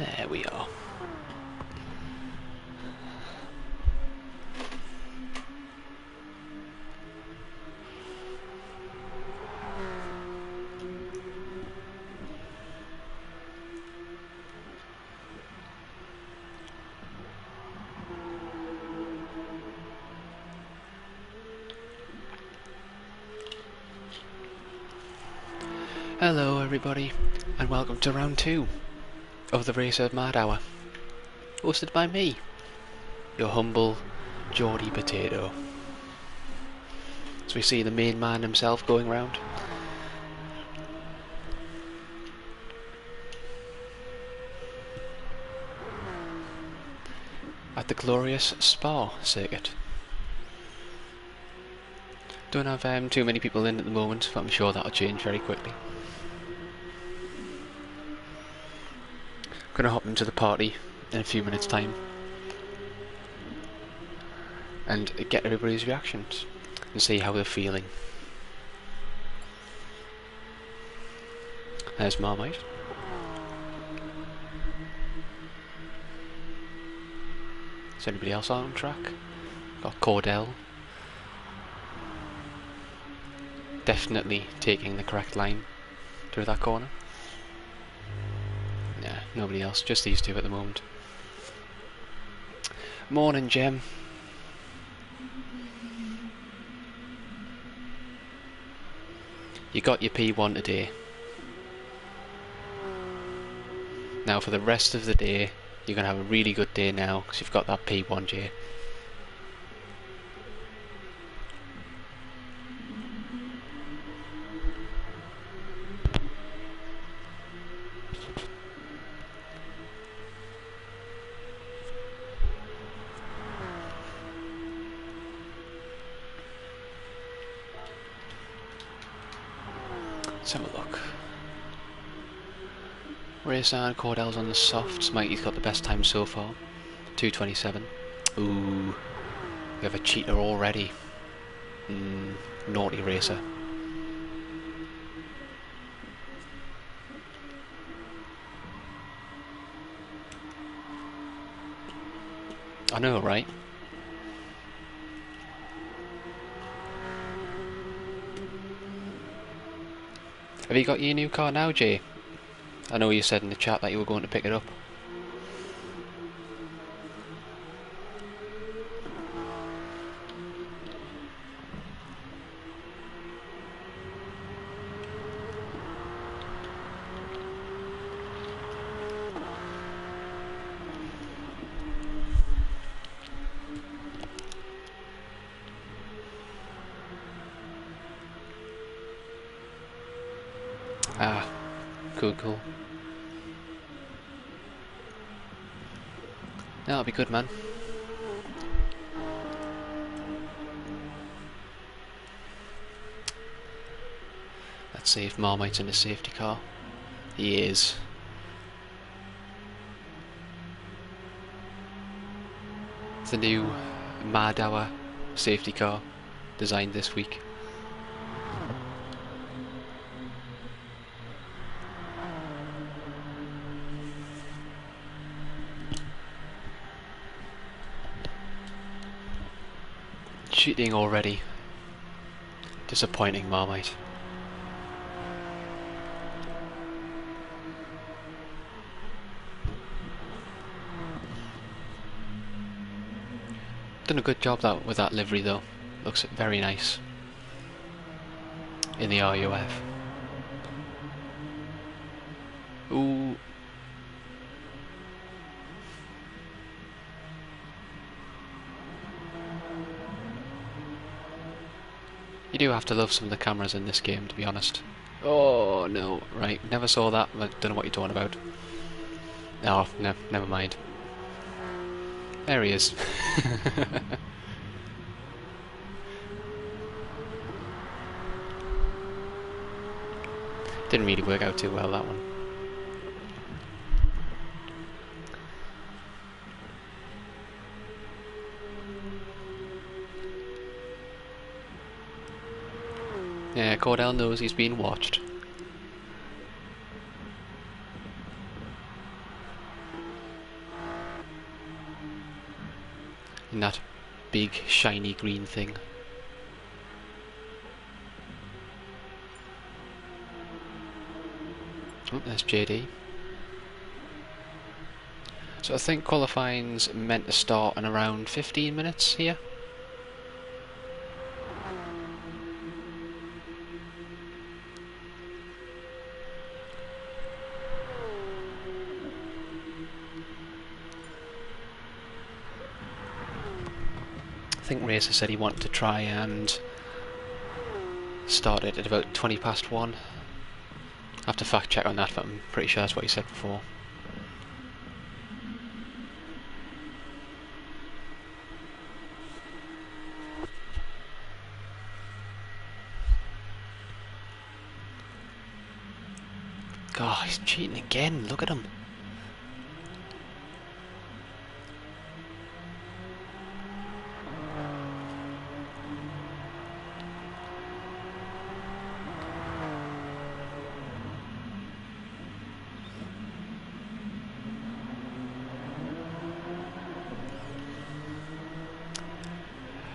There we are. Hello everybody, and welcome to round 2 of the Racer Mad Hour, hosted by me, your humble Geordie Potato. As we see the main man himself going round. At the glorious Spa circuit. Don't have too many people in at the moment, but I'm sure that'll change very quickly. Gonna hop into the party in a few minutes time and get everybody's reactions and see how they're feeling. There's Marmite. Is anybody else on track? Got Cordell. Definitely taking the correct line through that corner. Nah, nobody else, just these two at the moment. Morning, Jem. You got your P1 today. Now for the rest of the day, you're going to have a really good day now, because you've got that P1, J. Let's have a look. Racer and Cordell's on the softs. Mikey's got the best time so far. 2:27. Ooh. We have a cheater already. Naughty Racer. I know, right? Have you got your new car now, Jay? I know you said in the chat that you were going to pick it up. Ah, cool. That'll be good, man. Let's see if Marmite's in a safety car. He is. It's the new Mad Hour safety car designed this week. Cheating already. Disappointing, Marmite. Done a good job with that livery though. Looks very nice in the RUF. Ooh. You do have to love some of the cameras in this game, to be honest. Oh no, right, never saw that, I don't know what you're talking about. Oh, no, never mind. There he is. Didn't really work out too well, that one. Yeah, Cordell knows he's being watched. avoiding that big shiny green thing. Oh, there's JD. So I think qualifying's meant to start in around 15 minutes here. I think Racer said he wanted to try and start it at about 20 past 1. I have to fact check on that, but I'm pretty sure that's what he said before. God, he's cheating again, look at him.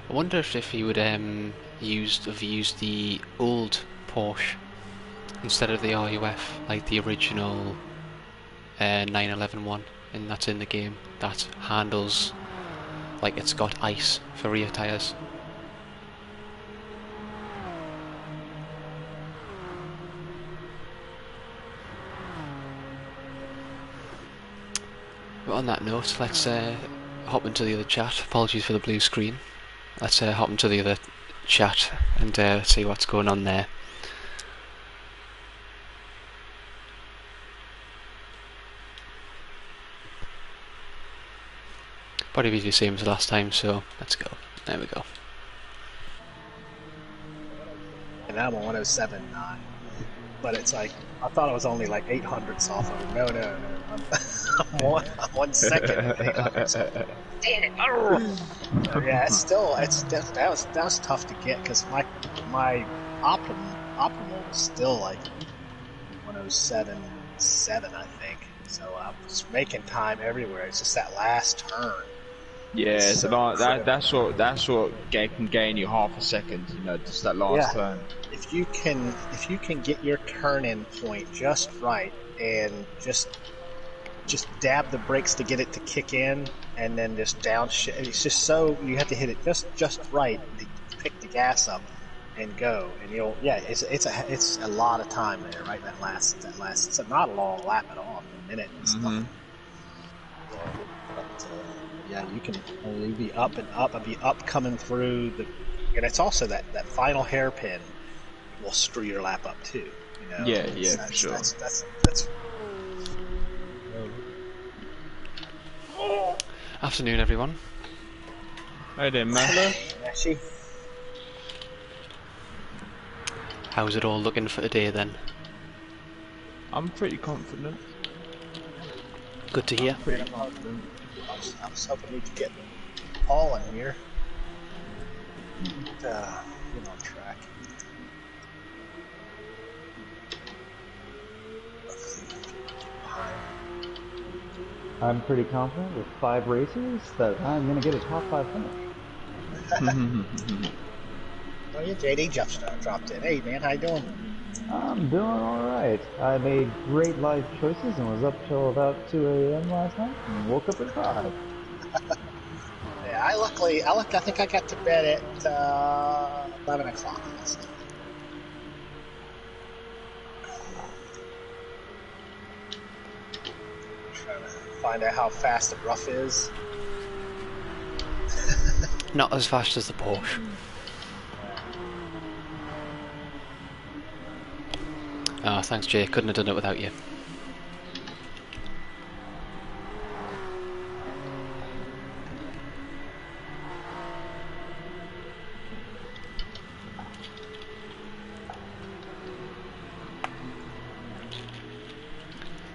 I wonder if he would have used the old Porsche instead of the RUF, like the original 911 one, and that's in the game, that handles like it's got ice for rear tyres. But on that note, let's hop into the other chat. Apologies for the blue screen. Let's hop into the other chat and see what's going on there. Body view the same as last time, so let's go. There we go. And I'm a 107.9, but it's like, I thought it was only like 800ths off of it. No. I'm 1 second. 800ths. Damn it! Oh. Yeah, that was tough to get because my optimal was still like 107.7, I think. So I was making time everywhere. It's just that last turn. Yeah, so that's what can gain you half a second. You know, just that last turn. If you can get your turn in point just right and just dab the brakes to get it to kick in, and then just downshift. It's just so you have to hit it just right to pick the gas up and go, and it's a lot of time there, right? That last it's not a long lap at all, a minute and stuff. Yeah, you can only be up and up. I'd be up coming through and it's also that final hairpin will screw your lap up too. You know? Yeah, for sure. That's Afternoon, everyone. Hey there, Hello. Ashy. How's it all looking for today then? I'm pretty confident. Good to hear. Pretty confident. I was hoping we could get Paul in here. Get on track. I'm pretty confident with 5 races that I'm going to get a top 5 finish. Oh yeah, JD dropped in. Hey man, how you doing? I'm doing alright. I made great life choices and was up till about 2 a.m. last night and woke up at 5. Yeah, I think I got to bed at 11 o'clock last night. Trying to find out how fast the rough is. Not as fast as the Porsche. Ah, thanks Jay, couldn't have done it without you.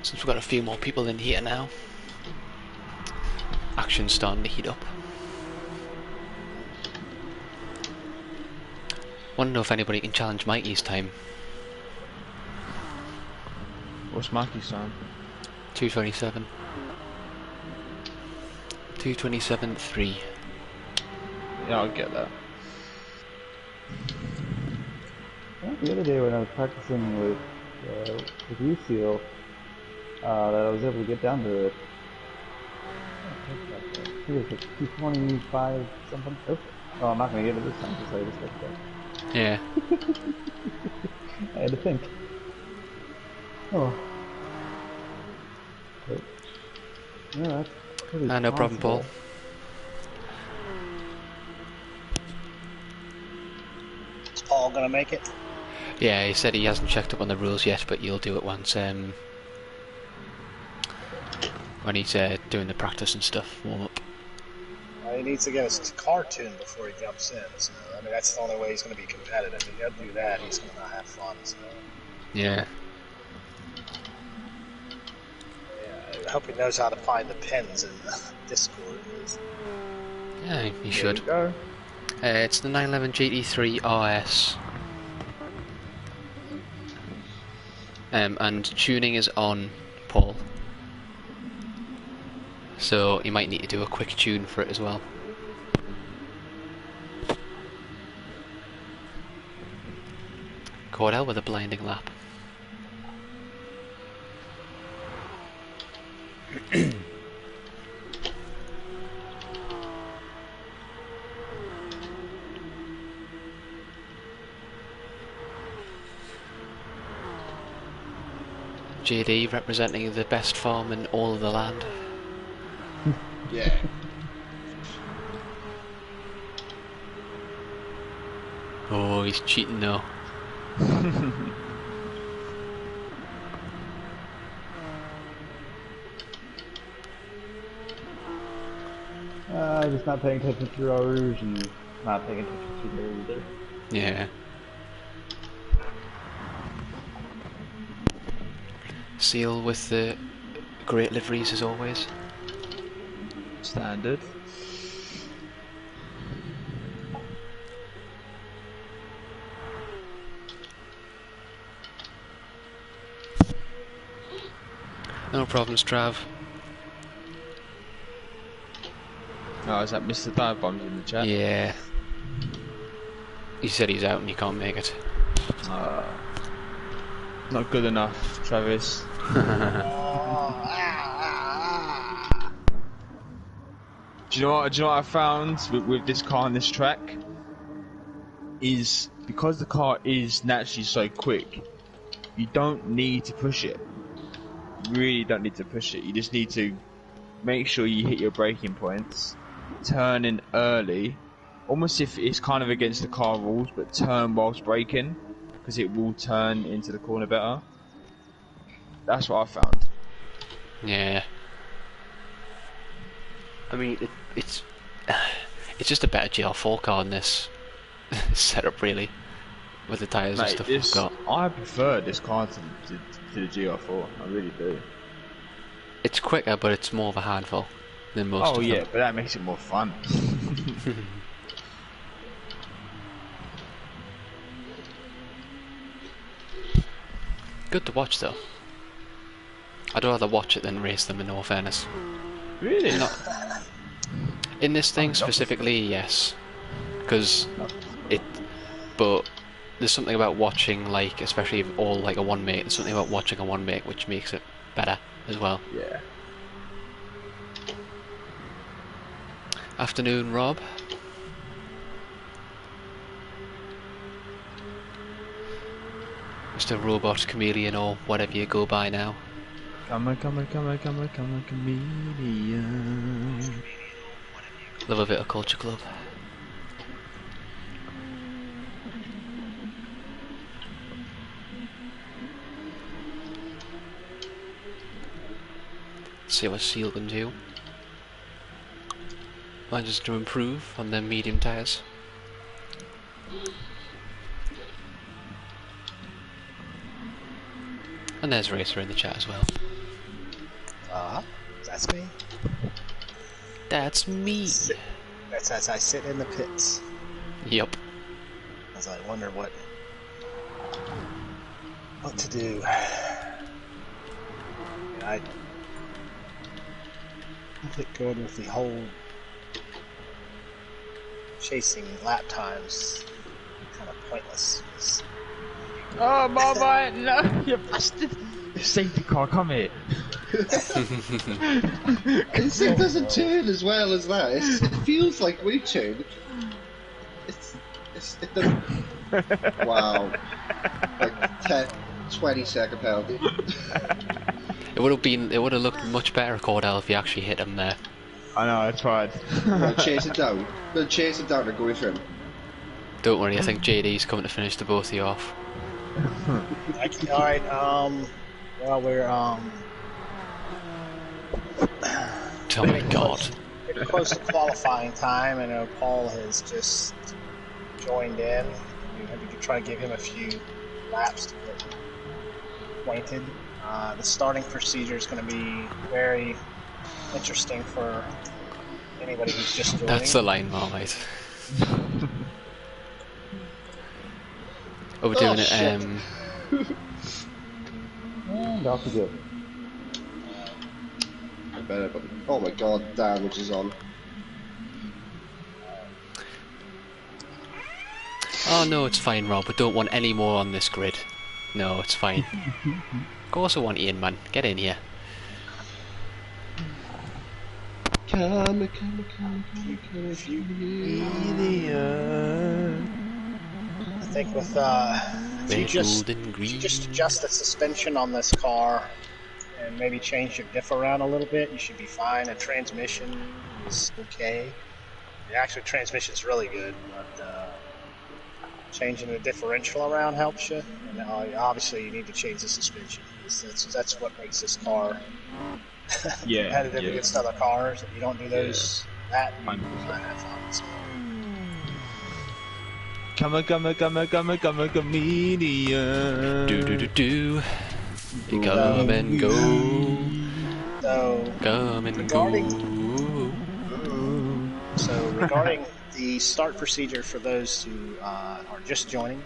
Since we've got a few more people in here now, action's starting to heat up. Wonder if anybody can challenge Mikey's time. What's Mikey's time? 2:27. 2:27.3. Yeah, I'll get that. Well, the other day when I was practicing with you, Seal, that I was able to get down to it. I think it was like 225 something. Oops. Oh, I'm not gonna get it this time because I just got that. Yeah. I had to think. Oh. But, yeah, that's pretty No problem, Paul. possible. Is Paul gonna make it? Yeah, he said he hasn't checked up on the rules yet, but you'll do it once when he's doing the practice and stuff, warm up. Well, he needs to get his car tuned before he jumps in. So I mean, that's the only way he's going to be competitive. If he doesn't do that, he's going to not have fun. So Yeah. yeah, I hope he knows how to find the pins in the Discord. Yeah, he There should. you go. It's the 911 GT3 RS. And tuning is on, Paul. So you might need to do a quick tune for it as well. Cordell with a blinding lap. JD representing the best farm in all of the land. Yeah. Oh, he's cheating now. Just not paying attention to Rouge and not paying attention to there either. Yeah. Seal with the great liveries as always. Standard. No problems, Trav. Oh, is that Mr. Dive Bombs in the chat? Yeah. He said he's out and he can't make it. Not good enough, Travis. Do you know what I found with this car on this track? Is because the car is naturally so quick, you don't need to push it. You really don't need to push it. You just need to make sure you hit your braking points, turn in early, almost if it's kind of against the car rules, but turn whilst braking, because it will turn into the corner better. That's what I found. Yeah. I mean, it's just a better GR4 car in this setup, really, with the tyres and stuff we've got. I prefer this car to the GR4. I really do. It's quicker, but it's more of a handful than most of them. Oh yeah, but that makes it more fun. Good to watch, though. I'd rather watch it than race them, in all fairness. Really? Not in this thing specifically, yes, because but there's something about watching, like, especially if all like a one make. There's something about watching a one make which makes it better as well. Yeah. Afternoon, Rob. Mr. Robot Chameleon or whatever you go by now. Come on, comedian. Love a bit of Culture Club. See what Seal can do. Manages to improve on their medium tyres. And there's Racer in the chat as well. That's me. That's me. That's as I sit in the pits. Yup. As I wonder what to do. I think going with the whole chasing lap times kind of pointless. Oh, Marmite, no, you bastard! Safety car, come here. It doesn't turn as well as that. It feels like when you turn, it doesn't. Wow. Like 20-second penalty. It would have looked much better, Cordell, if you actually hit him there. I know, I tried. Chase it down. Then chase it down and go for him. Don't worry, I think JD's coming to finish the both of you off. Alright, well, we're, Oh my god. getting close to qualifying time. I know Paul has just joined in. Maybe we could try to give him a few laps to get acquainted. The starting procedure is going to be very interesting for anybody who's just joining. That's the line, Marmite. Oh, we're doing it, And off we go. I better, but oh my god, damage is on. Oh no, it's fine, Rob. We don't want any more on this grid. No, it's fine. Of course I want you in, man. Get in here. Come. I think with if you just adjust the suspension on this car and maybe change your diff around a little bit, you should be fine. The transmission is okay. The actual transmission is really good, but changing the differential around helps you. And obviously, you need to change the suspension. That's what makes this car competitive against other cars. If you don't do those, that you might have fun. So. Comedian. Do. Come and go. So, Come and go. So regarding the start procedure for those who are just joining,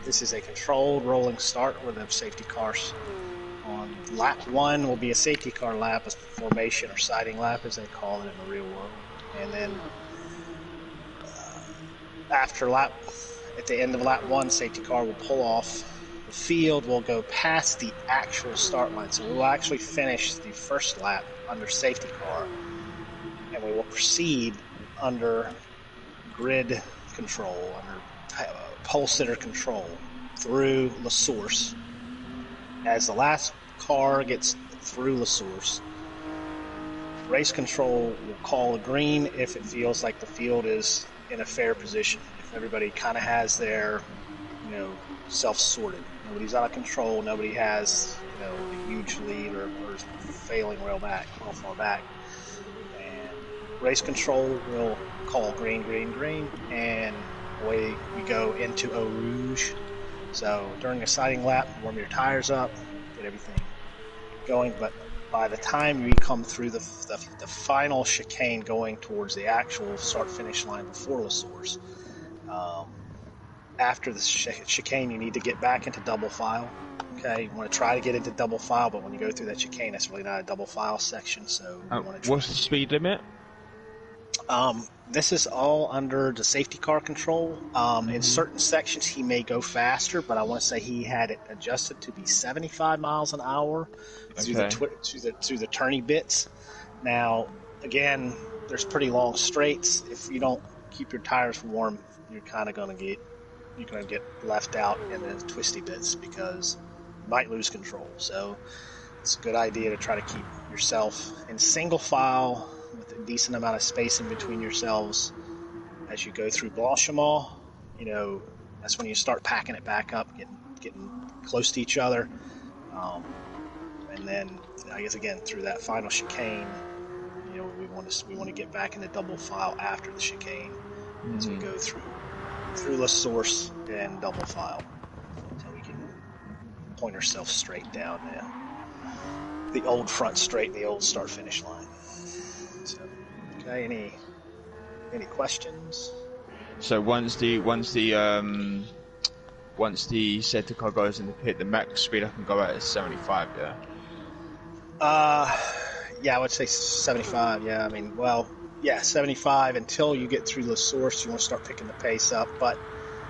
this is a controlled rolling start with the safety cars. On lap 1 will be a safety car lap, a formation or siding lap as they call it in the real world. And then at the end of lap 1, safety car will pull off. The field will go past the actual start line. So we will actually finish the first lap under safety car, and we will proceed under grid control, under pole sitter control through the source. As the last car gets through the source, race control will call a green if it feels like the field is in a fair position. If everybody kind of has their, self-sorted. Nobody's out of control. Nobody has, a huge lead or failing real far back. And race control will call green, and away we go into Eau Rouge. So during a siding lap, warm your tires up, get everything going. But by the time we come through the final chicane going towards the actual start-finish line before the source, after the chicane, you need to get back into double file. Okay, you want to try to get into double file, but when you go through that chicane, it's really not a double file section. So you want to what's the speed limit? This is all under the safety car control. In certain sections, he may go faster, but I want to say he had it adjusted to be 75 miles an hour through the turny bits. Now, again, there's pretty long straights. If you don't keep your tires warm, you're kind of going to get left out in the twisty bits because you might lose control. So it's a good idea to try to keep yourself in single file with a decent amount of space in between yourselves as you go through Blanchiment. That's when you start packing it back up, getting close to each other. And then, I guess, again, through that final chicane, we want to get back into double file after the chicane as we go through the source and double file, so we can point ourselves straight down the old front straight, the old start finish line. So, okay, any questions? So once the safety car goes in the pit, the max speed I can go at is 75. Yeah. Yeah, I would say 75. Yeah, I mean, well, Yeah, 75 until you get through the source. You want to start picking the pace up, but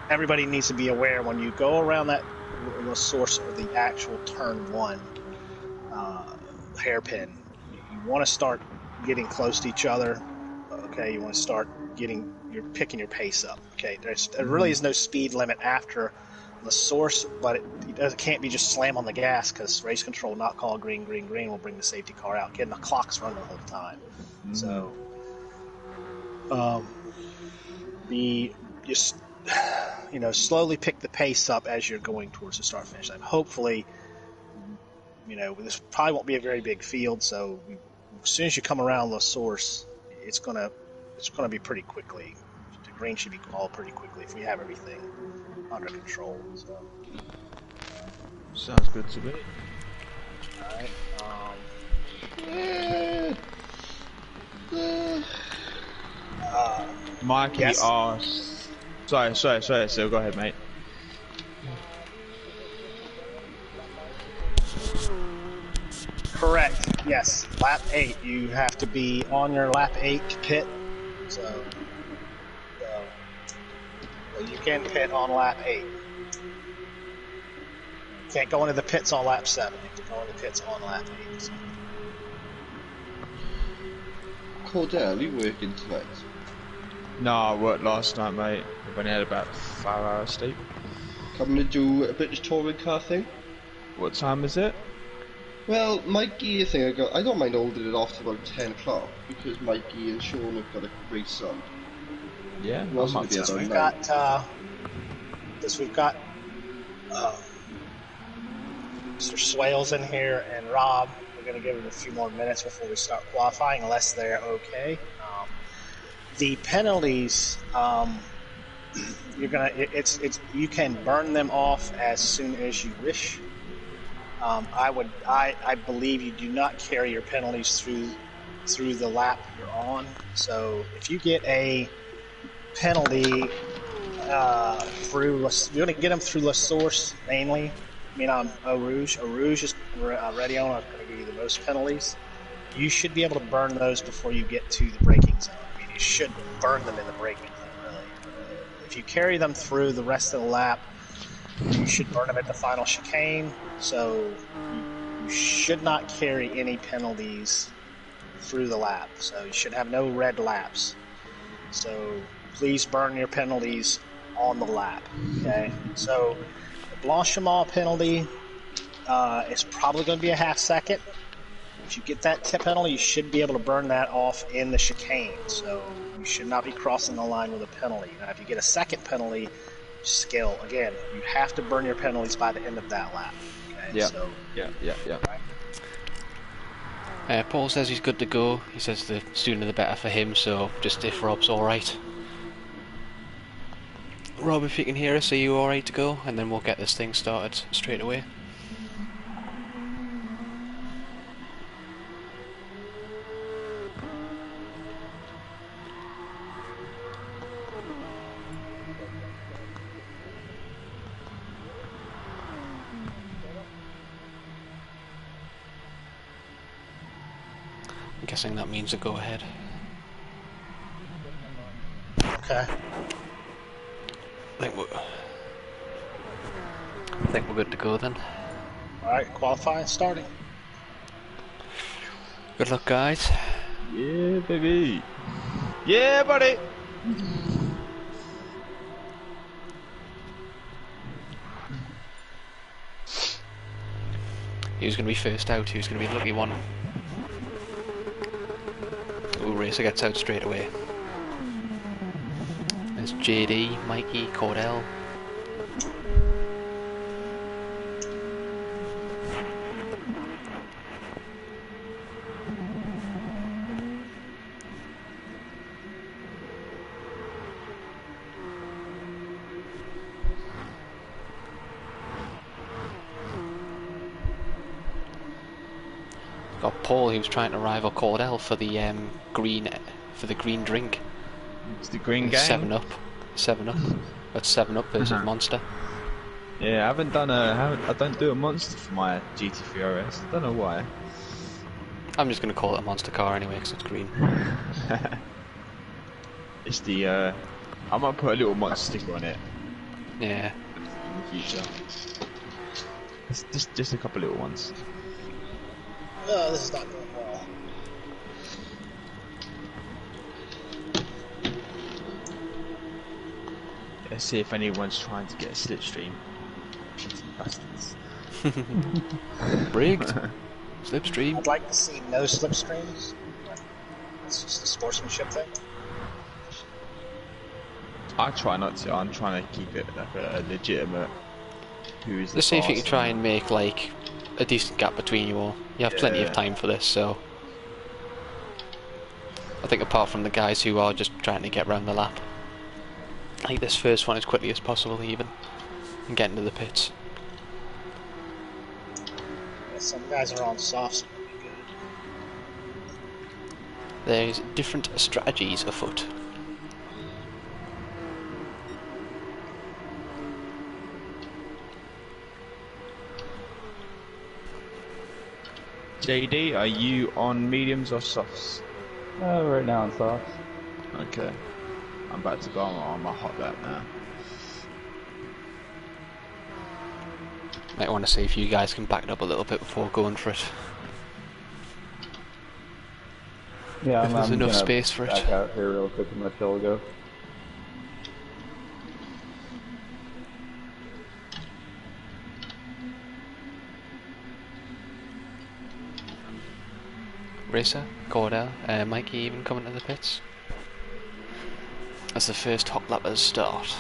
everybody needs to be aware when you go around that the source of the actual turn one hairpin. You want to start getting close to each other. Okay, you want to start you're picking your pace up. Okay, there really is no speed limit after the source, but it can't be just slam on the gas because race control not call green will bring the safety car out. Getting the clock's running the whole time. So be just slowly pick the pace up as you're going towards the start finish line. Hopefully, this probably won't be a very big field, so as soon as you come around the source, it's gonna be pretty quickly. The green should be called pretty quickly if we have everything under control. So. Sounds good to me. Alright. Mikey Yes? asked. Sorry. So go ahead, mate. Correct. Yes. Lap 8. You have to be on your lap 8 pit. So you can pit on lap 8. You can't go into the pits on lap 7. You have to go into the pits on lap 8. So. Cordell, you working tonight? No, I worked last night, mate. I've only had about 5 hours sleep. Coming to do a British touring car thing? What time is it? Well, my gear thing, I don't mind holding it off to about 10 o'clock because Mikey and Sean have got a race on. Yeah, Wasn't the Since other we've night. got Mr. Swales in here and Rob, we're going to give them a few more minutes before we start qualifying, unless they're okay. The penalties, you can burn them off as soon as you wish. I believe you do not carry your penalties through the lap you're on. So if you get a penalty you're going to get them through La Source mainly. I mean, on Eau Rouge. Eau Rouge is already on. Going to give you the most penalties. You should be able to burn those before you get to the braking zone. I mean, you should burn them in the braking zone, really. If you carry them through the rest of the lap, you should burn them at the final chicane. So you should not carry any penalties through the lap. So you should have no red laps. So please burn your penalties on the lap. Okay. So the Blanchiment penalty is probably going to be a half second. If you get that tip penalty, you should be able to burn that off in the chicane. So you should not be crossing the line with a penalty. Now, if you get a second penalty, skill again, you have to burn your penalties by the end of that lap. Okay. Yeah. So, Yeah. right? Paul says he's good to go. He says the sooner the better for him, so just if Rob's alright. Rob, if you can hear us, are you alright to go? And then we'll get this thing started straight away. I'm guessing that means a go ahead. Okay. I think we're good to go then. All right. Qualifying starting. Good luck, guys. Yeah, baby. Yeah, buddy. Who's going to be first out? Who's going to be the lucky one? Ooh, Racer gets out straight away. There's JD, Mikey, Cordell. Got Paul, he was trying to rival Cordell for the green drink. It's the green gang. 7-Up. That's 7-Up versus Monster. Yeah, I don't do a monster for my GT3 RS. I don't know why. I'm just going to call it a Monster car anyway because it's green. It's the I might put a little monster sticker on it Yeah. in the future. It's just a couple little ones. Oh, this is not going well. Let's see if anyone's trying to get a slipstream. Bastards. Rigged. Slipstream. I'd like to see no slipstreams. It's just a sportsmanship thing. I try not to. I'm trying to keep it like a legitimate. Who is the Let's see if you can fastest. try and make like a decent gap between you all. You have plenty of Yeah. time for this, so I think apart from the guys who are just trying to get round the lap, like this first one as quickly as possible even, and get into the pits. Yeah, some guys are on softs. So it'll be good. There's different strategies afoot. JD, are you on mediums or softs? Right now on softs. Okay. I'm about to go on my hot lap now. Might want to see if you guys can back it up a little bit before going for it. Yeah, If there's I'm enough gonna space for it. back out here real quick and let y'all go. Racer, Cordell, Mikey even coming to the pits. As the first hot lappers start.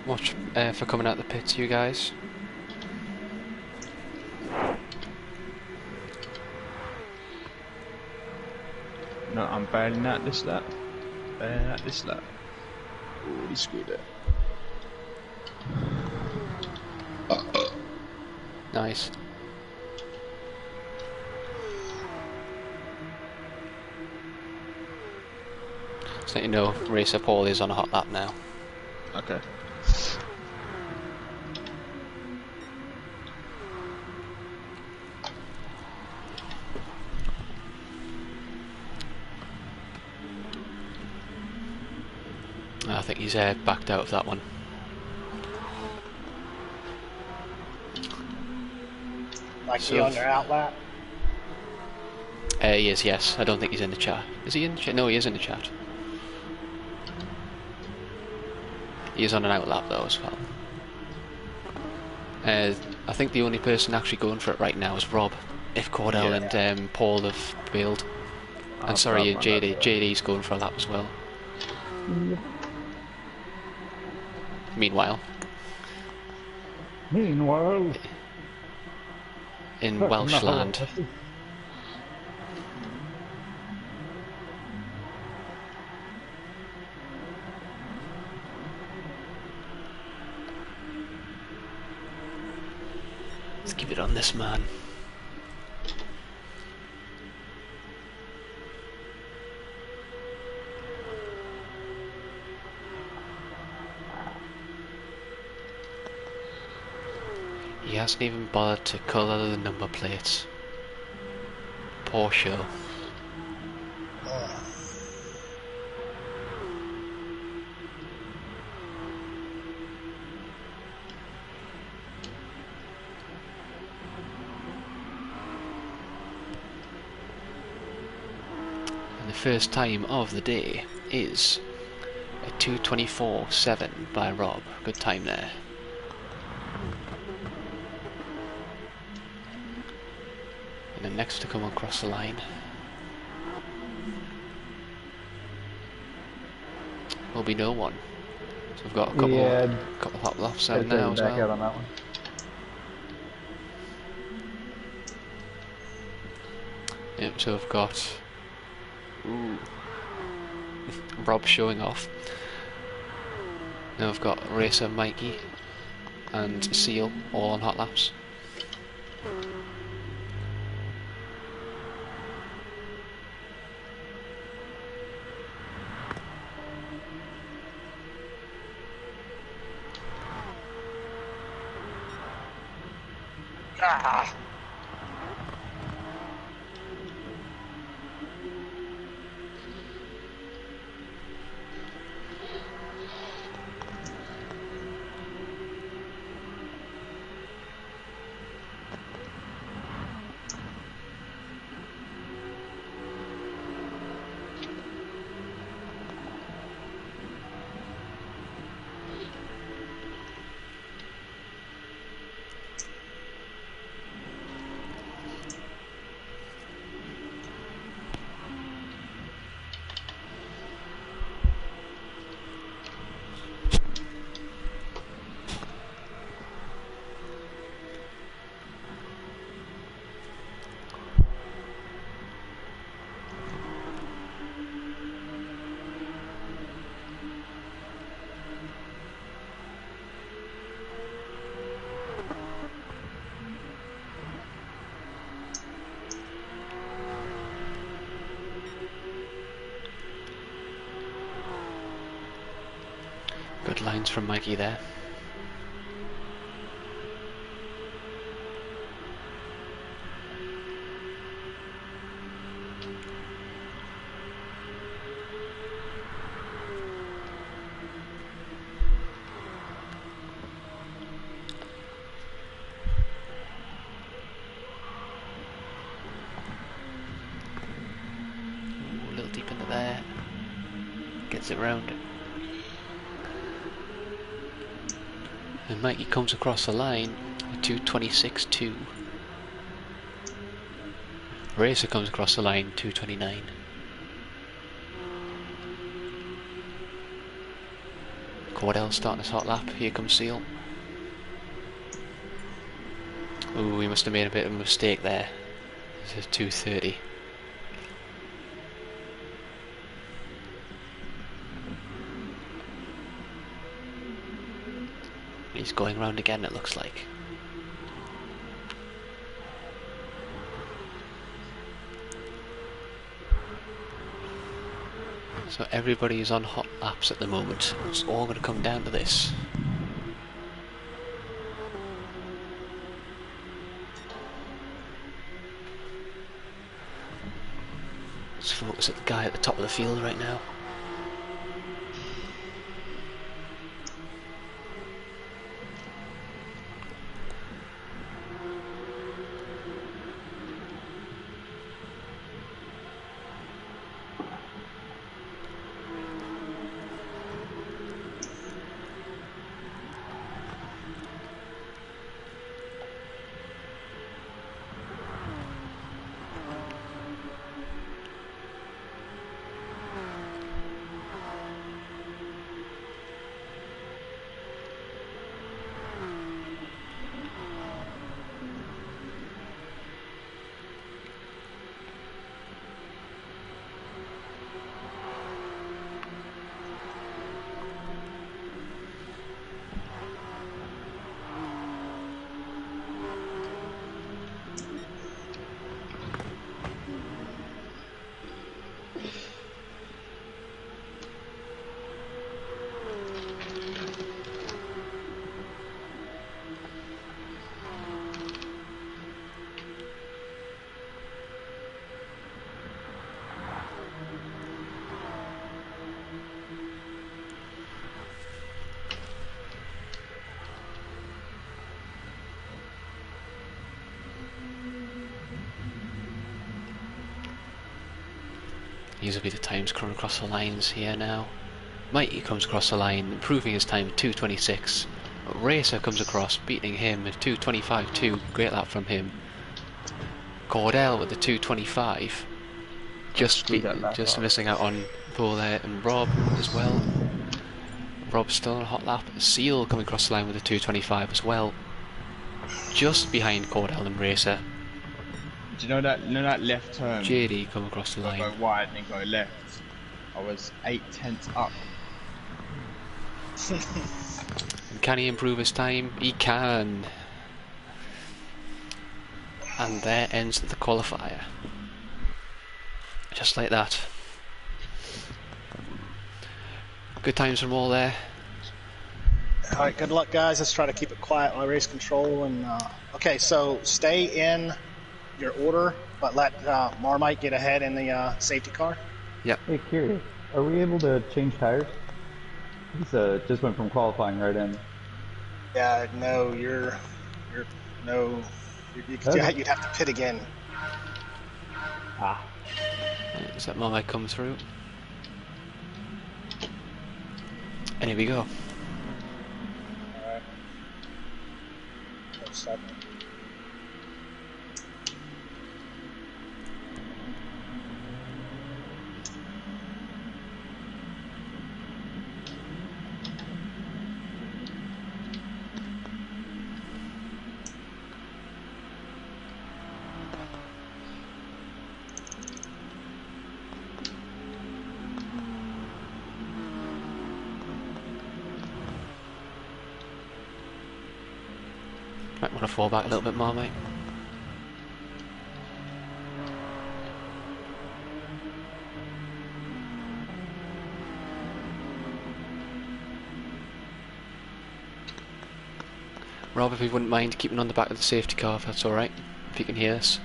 Watch for coming out the pits, you guys. No, I'm bailing out this lap. Bailing out this lap. Oh, he screwed it. Nice. So you know, Racer Paul is on a hot lap now. Okay. I think he's backed out of that one. Like So you on if- your outlap. He is, yes. I don't think he's in the chat. Is he in the chat? No, he is in the chat. He is on an outlap though as well. I think the only person actually going for it right now is Rob. If Cordell and Paul have bailed. And sorry, grab my JD. lap. JD's going for a lap as well. Meanwhile, Meanwhile, in Welsh land, let's keep it on this man. He hasn't even bothered to colour the number plates. Poor show. And the first time of the day is a 2:24.7 by Rob. Good time there. And the next to come across the line will be no one. So we've got a couple hot laps out I'd now say as back out well. on that one. Yep, so we've got Rob showing off. Now we've got Racer Mikey and Seal all on hot laps. Ah! Good lines from Mikey there. Ooh, a little deep into there. Gets it round. And Mikey comes across the line at 2:26.2. Racer comes across the line 2:29. Cordell starting his hot lap. Here comes Seal. Ooh, he must have made a bit of a mistake there. This is 2:30. He's going round again, it looks like. So everybody is on hot laps at the moment. It's all going to come down to this. Let's focus at the guy at the top of the field right now. These will be the times coming across the lines here now. Mikey comes across the line, improving his time 2:26. Racer comes across, beating him at 2:25.2. Great lap from him. Cordell with the 2:25. Just missing out on Paul there, and Rob as well. Rob's still on a hot lap. Seal coming across the line with a 2:25 as well. Just behind Cordell and Racer. Do you know that left turn? JD come across the line. Go wide and then go left. I was 8/10 up. And can he improve his time? He can. And there ends the qualifier. Just like that. Good times from all there. All right, good luck, guys. Let's try to keep it quiet while I raise control. And okay, so stay in your order, but let Marmite get ahead in the safety car. Yep. Hey, curious. Are we able to change tires? This just went from qualifying right in. Yeah, no, no, Okay. you'd have to pit again. Ah. Does that Marmite come through? And here we go. All right. 7. Might want to fall back a little bit more, mate. Rob, if you wouldn't mind keeping on the back of the safety car, if that's alright, if you can hear us.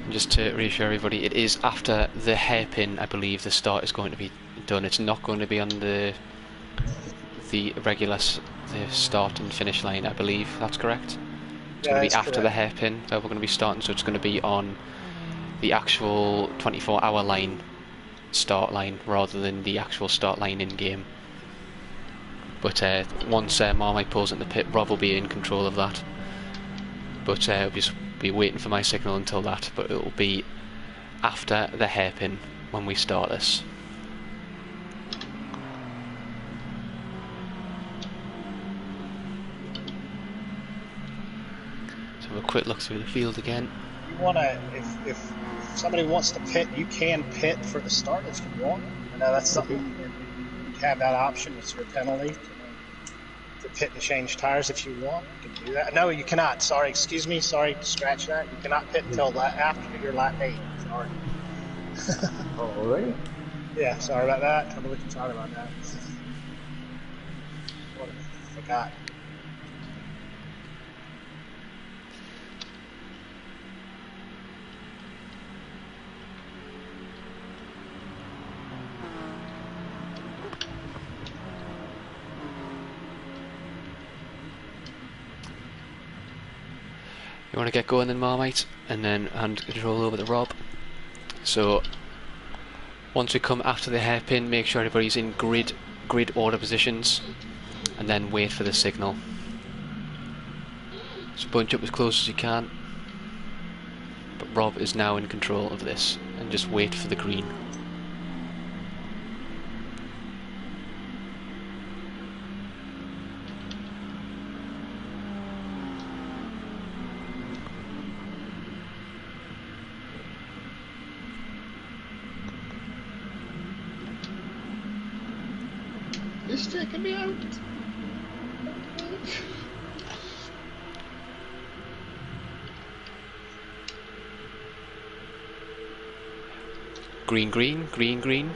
Just to reassure everybody, it is after the hairpin, I believe, the start is going to be done. It's not going to be on the regular the start and finish line, I believe. That's correct. It's going to be after the hairpin that we're going to be starting, so it's going to be on the actual 24-hour line, start line, rather than the actual start line in game. But once Marmite pulls in the pit, Rob will be in control of that. But we'll just be waiting for my signal until that, but it will be after the hairpin when we start this. So have a quick look through the field again. You want to, if somebody wants to pit, you can pit for the start if you want. I know that's something you have that option. It's your penalty to pit and change tires if you want. You can do that. No, you cannot. Sorry, excuse me. Sorry, scratch that. You cannot pit until after your lap 8. Sorry. Alrighty. Yeah, sorry about that. I'm really sorry about that. What I forgot. You want to get going then, Marmite, and then hand control over to Rob. So once we come after the hairpin, make sure everybody's in grid order positions, and then wait for the signal. So bunch up as close as you can. But Rob is now in control of this, and just wait for the green. It's taking me out. Green, green, green, green.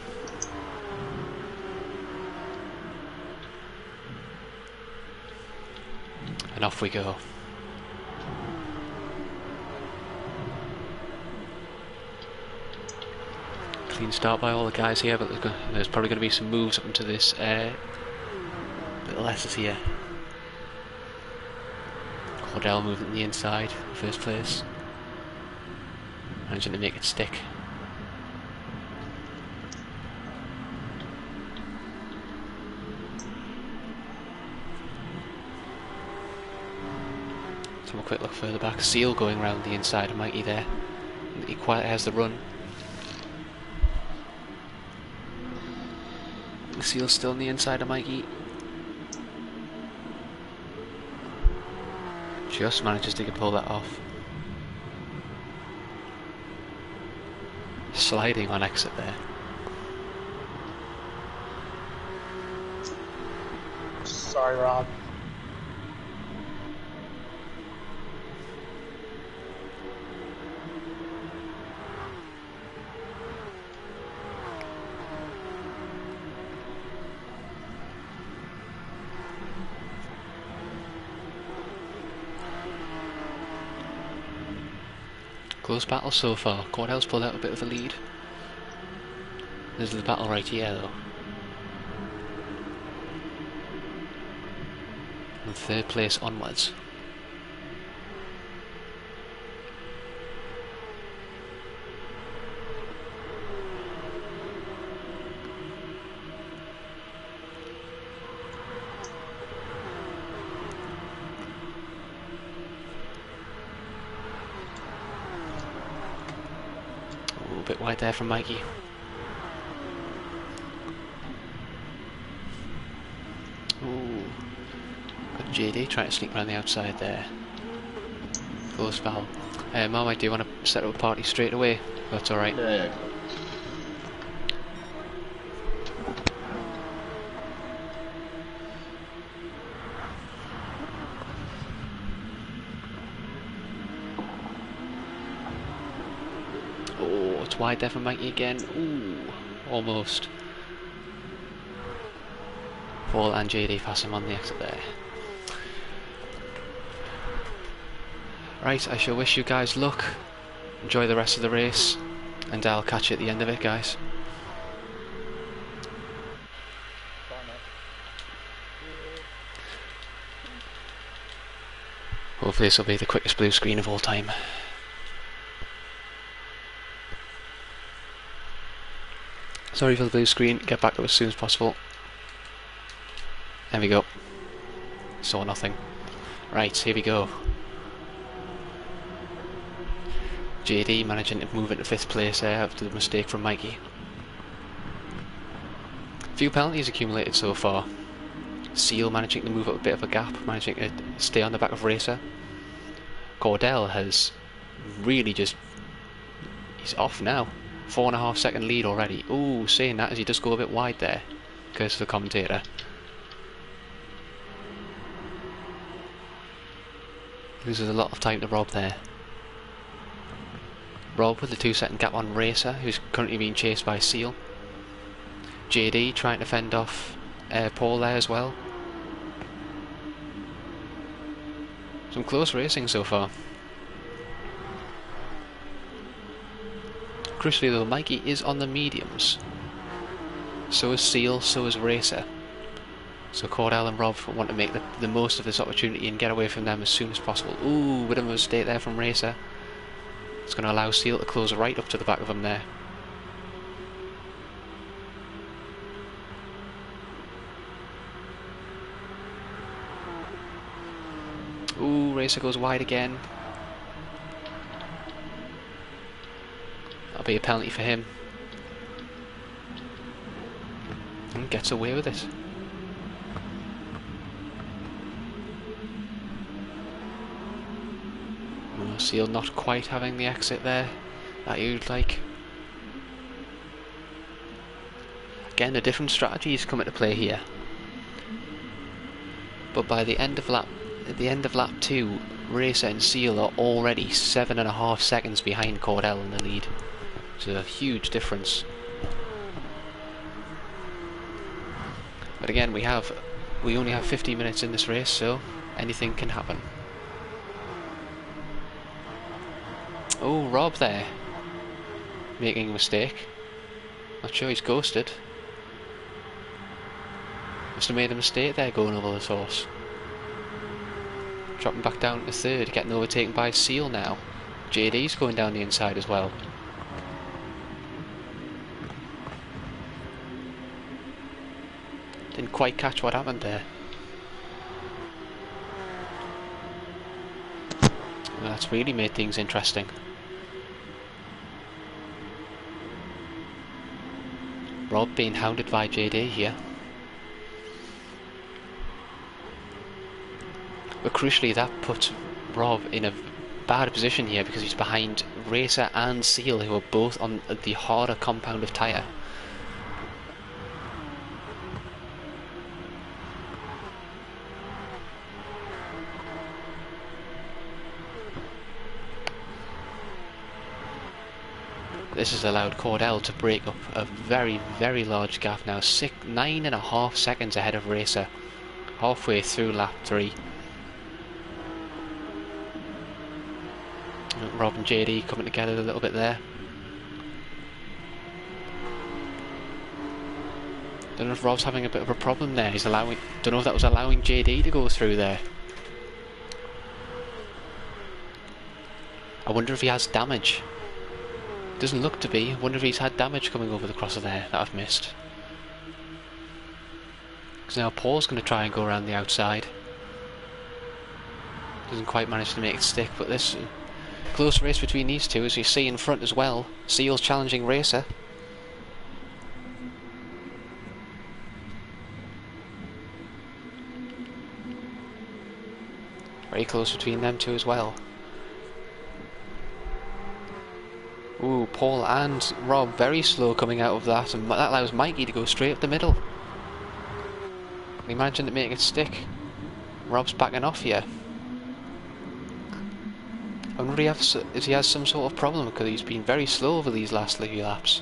And off we go. Clean start by all the guys here, but there's probably going to be some moves up into this little S's here. Cordell moving the inside, first place. Managing to make it stick. Let's have a quick look further back. Seal going around the inside of Mikey there. He quite has the run. Seal's still on the inside of Mikey. Just manages to pull that off. Sliding on exit there. Sorry, Rob. Close battle so far. Cordell's pulled out a bit of a lead. There's the battle right here though. From third place onwards. Ooh, a bit wide there from Mikey. Ooh. Got JD trying to sneak around the outside there. Close foul. Marmite, do you want to set up a party straight away? That's alright. Yeah. Oh, it's wide there from Mikey again. Ooh, almost. Paul and JD pass him on the exit there. Right, I shall wish you guys luck. Enjoy the rest of the race, and I'll catch you at the end of it, guys. Hopefully this will be the quickest blue screen of all time. Sorry for the blue screen, get back to it as soon as possible. There we go. Saw nothing. Right, here we go. JD managing to move into 5th place there after the mistake from Mikey. Few penalties accumulated so far. Seal managing to move up a bit of a gap, managing to stay on the back of Racer. Cordell has really just... he's off now. 4.5 second lead already. Ooh, saying that as he does go a bit wide there. Curse of the commentator. Loses a lot of time to Rob there. Rob with the 2-second gap on Racer, who's currently being chased by Seal. JD trying to fend off Paul there as well. Some close racing so far. Crucially though, Mikey is on the mediums. So is Seal, so is Racer. So Cordell and Rob want to make the most of this opportunity and get away from them as soon as possible. Ooh, bit of a mistake there from Racer. It's going to allow Seal to close right up to the back of him there. Ooh, Racer goes wide again. That'll be a penalty for him. And gets away with it. Seal not quite having the exit there that you'd like. Again, a different strategy is coming to play here. But by the end of lap 2, Racer and Seal are already 7.5 seconds behind Cordell in the lead. It's a huge difference. But again, we only have 50 minutes in this race, so anything can happen. Oh, Rob there, making a mistake. Not sure he's ghosted. Must have made a mistake there going over the source. Dropping back down to 3rd, getting overtaken by Seal now. JD's going down the inside as well. Didn't quite catch what happened there. Well, that's really made things interesting. Rob being hounded by JD here. But crucially, that puts Rob in a bad position here because he's behind Racer and Seal, who are both on the harder compound of tyre. This has allowed Cordell to break up a very, very large gap now. 9.5 seconds ahead of Racer, halfway through lap 3. Rob and JD coming together a little bit there. Don't know if Rob's having a bit of a problem there. He's allowing. Don't know if that was allowing JD to go through there. I wonder if he has damage. Doesn't look to be. I wonder if he's had damage coming over the crosser there that I've missed. Because now Paul's going to try and go around the outside. Doesn't quite manage to make it stick, but this close race between these two, as you see in front as well. Seal's challenging Racer. Very close between them two as well. Ooh, Paul and Rob very slow coming out of that, and that allows Mikey to go straight up the middle. Can you imagine it making it stick? Rob's backing off here. I wonder if he has some sort of problem because he's been very slow over these last few laps.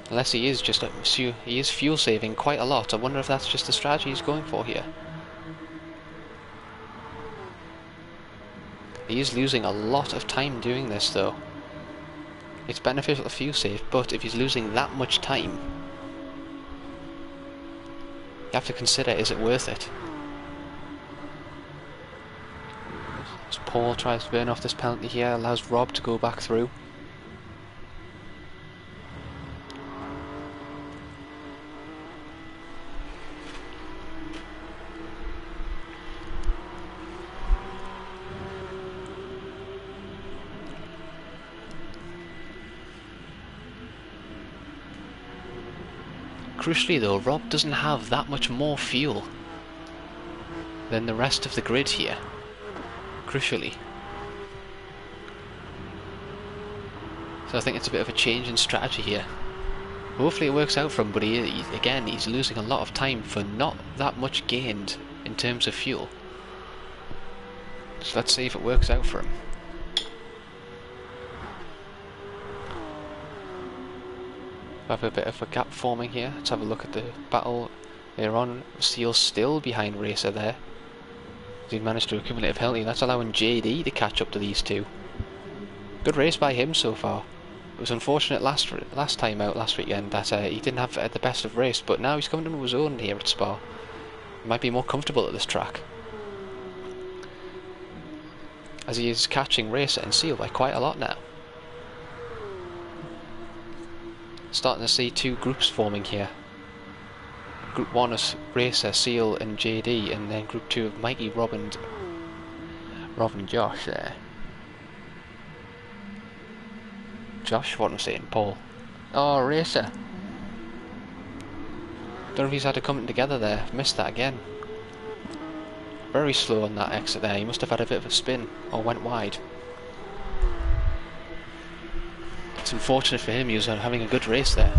Unless he is just he is fuel saving quite a lot. I wonder if that's just the strategy he's going for here. He is losing a lot of time doing this though. It's beneficial to fuel save, but if he's losing that much time, you have to consider, is it worth it? As Paul tries to burn off this penalty here, allows Rob to go back through. Crucially though, Rob doesn't have that much more fuel than the rest of the grid here. Crucially. So I think it's a bit of a change in strategy here. Hopefully it works out for him, but again, he's losing a lot of time for not that much gained in terms of fuel. So let's see if it works out for him. We have a bit of a gap forming here. Let's have a look at the battle here on. Seal still behind Racer there. He managed to accumulate a penalty. That's allowing JD to catch up to these two. Good race by him so far. It was unfortunate last time out last weekend that he didn't have the best of race, but now he's coming into his own here at Spa. He might be more comfortable at this track, as he is catching Racer and Seal by quite a lot now. Starting to see two groups forming here. Group 1 is Racer, Seal and JD, and then Group 2 of Mikey, Rob and Josh there. Josh, what am I saying? Paul. Oh, Racer. Don't know if he's had to come together there. Missed that again. Very slow on that exit there. He must have had a bit of a spin or went wide. It's unfortunate for him. He was having a good race there.